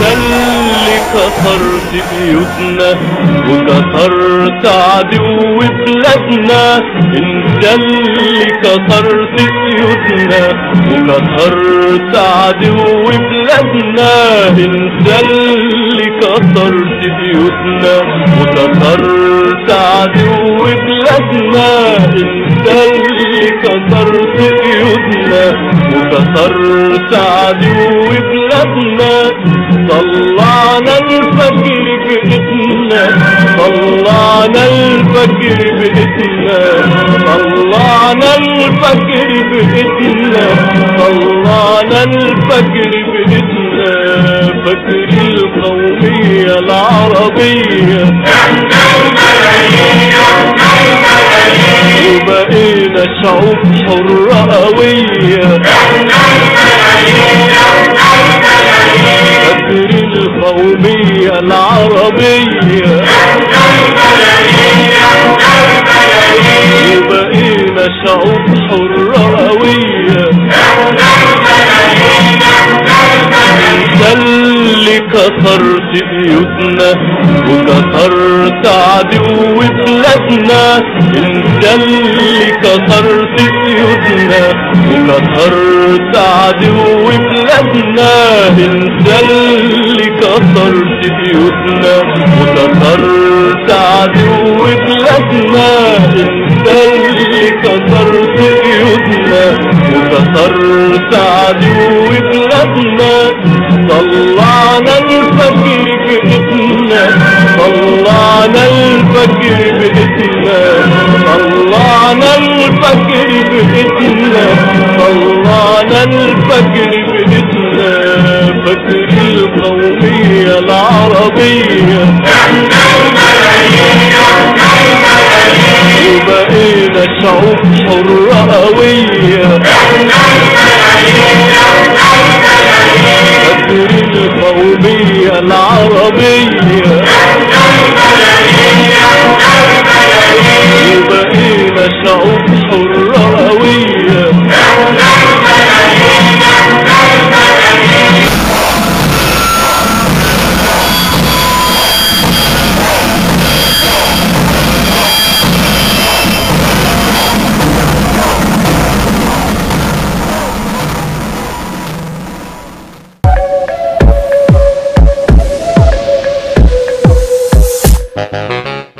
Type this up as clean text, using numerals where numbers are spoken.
اللي كسرت بيوتنا وكسرت عدو بلادنا، انت اللي كسرت بيوتنا وكسرت عدو بلادنا، انت اللي كسرت بيوتنا وكسرت عدو بلادنا، انت اللي كسرت بيوتنا وكسرت عدو بلادنا. طلعنا الفجر بإيدنا، طلعنا الفجر بإيدنا، طلعنا الفجر بإيدنا، طلعنا الفجر بإيدنا. فجر القومية العربية احنا الملايين احنا الملايين، وبقينا شعوب حرة قوية. احنا الملايين احنا الملايين، فجر القومية العربية احنا الملايين احنا الملايين، وبقينا شعوب حرة قوية. احنا الملايين احنا الملايين، انت اللي كسرت بيوتنا وكسرت عدو بلادنا، انت اللي كسرت بيوتنا وكسرت عدو بلادنا، انت اللي كسرت بيوتنا وكسرت عدو بلادنا، انت اللي كسرت بيوتنا وكسرت عدو بلادنا. طلعنا الفجر بإيدنا، طلعنا الفجر بإيدنا، طلعنا الفجر بإيدنا، طلعنا الفجر بإيدنا. فجر القومية العربية احنا الملايين احنا الملايين، وبقينا شعوب حرة قوية. احنا الملايين احنا الملايين، فجر القومية العربية احنا الملايين احنا الملايين، وبقينا شعوب حرة قوية. احنا الملايين احنا الملايين. Thank